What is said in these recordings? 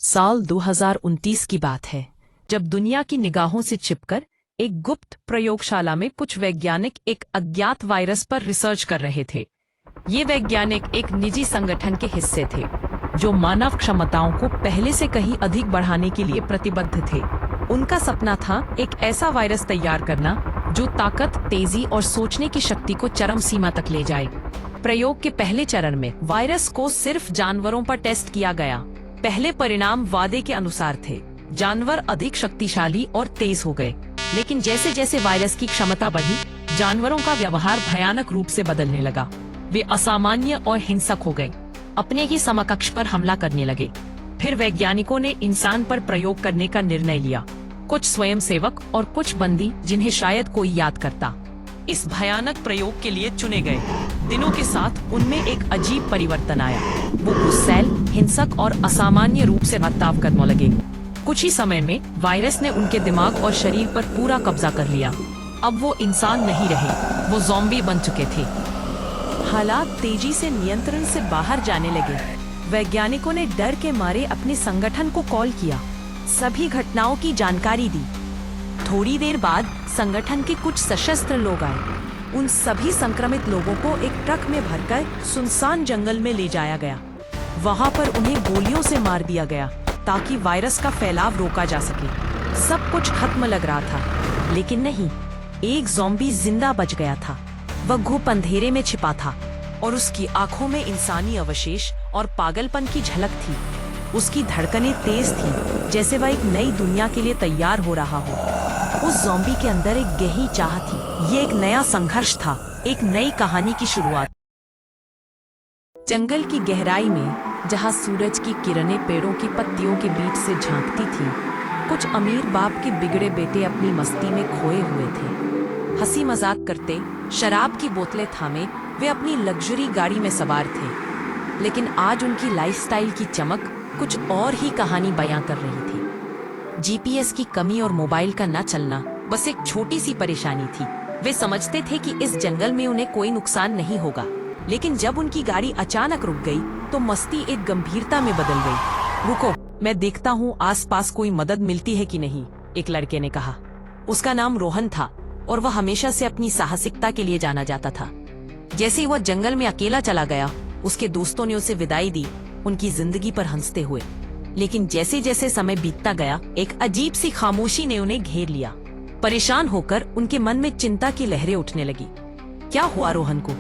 साल 2029 की बात है, जब दुनिया की निगाहों से छिपकर एक गुप्त प्रयोगशाला में कुछ वैज्ञानिक एक अज्ञात वायरस पर रिसर्च कर रहे थे। ये वैज्ञानिक एक निजी संगठन के हिस्से थे, जो मानव क्षमताओं को पहले से कहीं अधिक बढ़ाने के लिए प्रतिबद्ध थे। उनका सपना था एक ऐसा वायरस तैयार करना जो ताकत, तेजी और सोचने की शक्ति को चरम सीमा तक ले जाए। प्रयोग के पहले चरण में वायरस को सिर्फ जानवरों पर टेस्ट किया गया। पहले परिणाम वादे के अनुसार थे। जानवर अधिक शक्तिशाली और तेज हो गए, लेकिन जैसे जैसे वायरस की क्षमता बढ़ी, जानवरों का व्यवहार भयानक रूप से बदलने लगा। वे असामान्य और हिंसक हो गए, अपने ही समकक्ष पर हमला करने लगे। फिर वैज्ञानिकों ने इंसान पर प्रयोग करने का निर्णय लिया। कुछ स्वयंसेवक और कुछ बंदी, जिन्हें शायद कोई याद करता, इस भयानक प्रयोग के लिए चुने गए। दिनों के साथ उनमें एक अजीब परिवर्तन आया। वो गुस्सैल, हिंसक और असामान्य रूप से बर्ताव करने लगे। कुछ ही समय में वायरस ने उनके दिमाग और शरीर पर पूरा कब्जा कर लिया। अब वो इंसान नहीं रहे, वो ज़ॉम्बी बन चुके थे। हालात तेजी से नियंत्रण से बाहर जाने लगे। वैज्ञानिकों ने डर के मारे अपने संगठन को कॉल किया, सभी घटनाओं की जानकारी दी। थोड़ी देर बाद संगठन के कुछ सशस्त्र लोग आए। उन सभी संक्रमित लोगों को एक ट्रक में भरकर सुनसान जंगल में ले जाया गया। वहां पर उन्हें गोलियों से मार दिया गया ताकि वायरस का फैलाव रोका जा सके। सब कुछ खत्म लग रहा था, लेकिन नहीं, एक ज़ॉम्बी जिंदा बच गया था। वह घुप अंधेरे में छिपा था और उसकी आंखों में इंसानी अवशेष और पागलपन की झलक थी। उसकी धड़कनें तेज थी, जैसे वह एक नई दुनिया के लिए तैयार हो रहा हो। उस ज़ॉम्बी के अंदर एक गहरी चाह थी। ये एक नया संघर्ष था, एक नई कहानी की शुरुआत। जंगल की गहराई में, जहां सूरज की किरणें पेड़ों की पत्तियों के बीच से झांकती थी, कुछ अमीर बाप के बिगड़े बेटे अपनी मस्ती में खोए हुए थे। हंसी मजाक करते, शराब की बोतलें थामे वे अपनी लग्जरी गाड़ी में सवार थे। लेकिन आज उनकी लाइफस्टाइल की चमक कुछ और ही कहानी बयां कर रही थी। जीपीएस की कमी और मोबाइल का न चलना बस एक छोटी सी परेशानी थी। वे समझते थे कि इस जंगल में उन्हें कोई नुकसान नहीं होगा, लेकिन जब उनकी गाड़ी अचानक रुक गई तो मस्ती एक गंभीरता में बदल गई। रुको, मैं देखता हूँ आसपास कोई मदद मिलती है कि नहीं, एक लड़के ने कहा। उसका नाम रोहन था और वह हमेशा से अपनी साहसिकता के लिए जाना जाता था। जैसे ही वह जंगल में अकेला चला गया, उसके दोस्तों ने उसे विदाई दी, उनकी जिंदगी पर हंसते हुए। लेकिन जैसे जैसे समय बीतता गया, एक अजीब सी खामोशी ने उन्हें घेर लिया। परेशान होकर उनके मन में चिंता की लहरें उठने लगी। क्या हुआ रोहन को?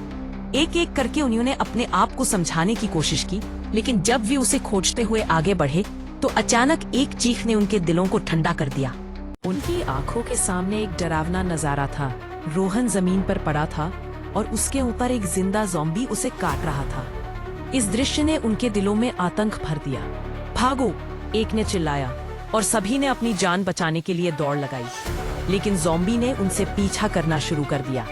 एक एक करके उन्होंने अपने आप को समझाने की कोशिश की, लेकिन जब वे उसे खोजते हुए आगे बढ़े तो अचानक एक चीख ने उनके दिलों को ठंडा कर दिया। उनकी आंखों के सामने एक डरावना नजारा था। रोहन जमीन पर पड़ा था और उसके ऊपर एक जिंदा ज़ॉम्बी उसे काट रहा था। इस दृश्य ने उनके दिलों में आतंक भर दिया। भागो, एक ने चिल्लाया और सभी ने अपनी जान बचाने के लिए दौड़ लगाई। लेकिन ज़ॉम्बी ने उनसे पीछा करना शुरू कर दिया।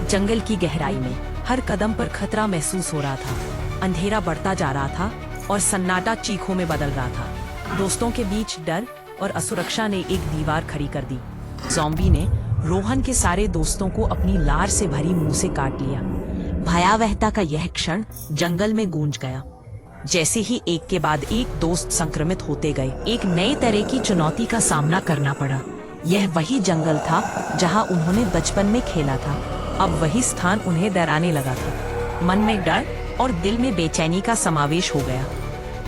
जंगल की गहराई में हर कदम पर खतरा महसूस हो रहा था। अंधेरा बढ़ता जा रहा था और सन्नाटा चीखों में बदल रहा था। दोस्तों के बीच डर और असुरक्षा ने एक दीवार खड़ी कर दी। ज़ॉम्बी ने रोहन के सारे दोस्तों को अपनी लार से भरी मुंह से काट लिया। भयावहता का यह क्षण जंगल में गूंज गया। जैसे ही एक के बाद एक दोस्त संक्रमित होते गए, एक नई तरह की चुनौती का सामना करना पड़ा। यह वही जंगल था जहां उन्होंने बचपन में खेला था। अब वही स्थान उन्हें डराने लगा था। मन में डर और दिल में बेचैनी का समावेश हो गया।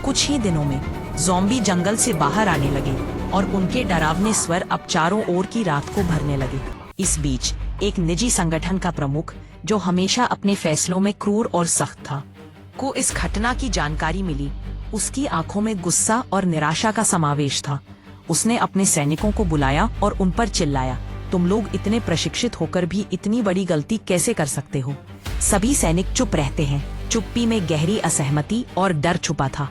कुछ ही दिनों में ज़ॉम्बी जंगल से बाहर आने लगे और उनके डरावने स्वर अब चारों ओर की रात को भरने लगे। इस बीच एक निजी संगठन का प्रमुख, जो हमेशा अपने फैसलों में क्रूर और सख्त था, को इस घटना की जानकारी मिली। उसकी आंखों में गुस्सा और निराशा का समावेश था। उसने अपने सैनिकों को बुलाया और उन पर चिल्लाया, तुम लोग इतने प्रशिक्षित होकर भी इतनी बड़ी गलती कैसे कर सकते हो? सभी सैनिक चुप रहते हैं। चुप्पी में गहरी असहमति और डर छुपा था।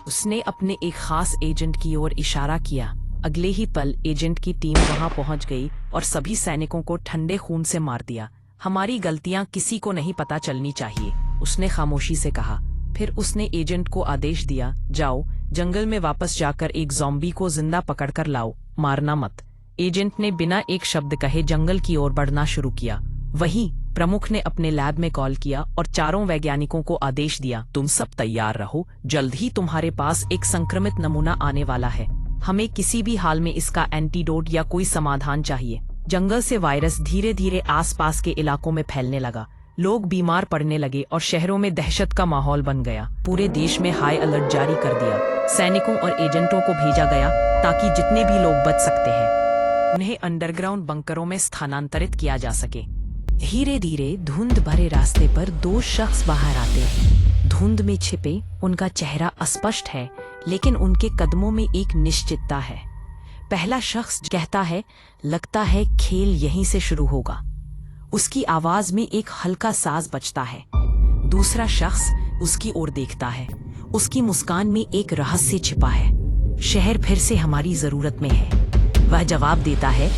उसने अपने एक खास एजेंट की ओर इशारा किया। अगले ही पल एजेंट की टीम वहां पहुंच गई और सभी सैनिकों को ठंडे खून से मार दिया। हमारी गलतियां किसी को नहीं पता चलनी चाहिए, उसने खामोशी से कहा। फिर उसने एजेंट को आदेश दिया, जाओ जंगल में वापस जाकर एक ज़ॉम्बी को जिंदा पकड़कर लाओ, मारना मत। एजेंट ने बिना एक शब्द कहे जंगल की ओर बढ़ना शुरू किया। वहीं प्रमुख ने अपने लैब में कॉल किया और चारों वैज्ञानिकों को आदेश दिया, तुम सब तैयार रहो, जल्द ही तुम्हारे पास एक संक्रमित नमूना आने वाला है। हमें किसी भी हाल में इसका एंटीडोट या कोई समाधान चाहिए। जंगल से वायरस धीरे धीरे आसपास के इलाकों में फैलने लगा। लोग बीमार पड़ने लगे और शहरों में दहशत का माहौल बन गया। पूरे देश में हाई अलर्ट जारी कर दिया। सैनिकों और एजेंटों को भेजा गया ताकि जितने भी लोग बच सकते हैं उन्हें अंडरग्राउंड बंकरों में स्थानांतरित किया जा सके। धीरे धीरे धुंध भरे रास्ते पर दो शख्स बाहर आते हैं। धुंध में छिपे उनका चेहरा अस्पष्ट है, लेकिन उनके कदमों में एक निश्चितता है। पहला शख्स कहता है, लगता है खेल यहीं से शुरू होगा। उसकी आवाज में एक हल्का साज बजता है। दूसरा शख्स उसकी ओर देखता है। उसकी मुस्कान में एक रहस्य छिपा है। शहर फिर से हमारी जरूरत में है। वह जवाब देता है,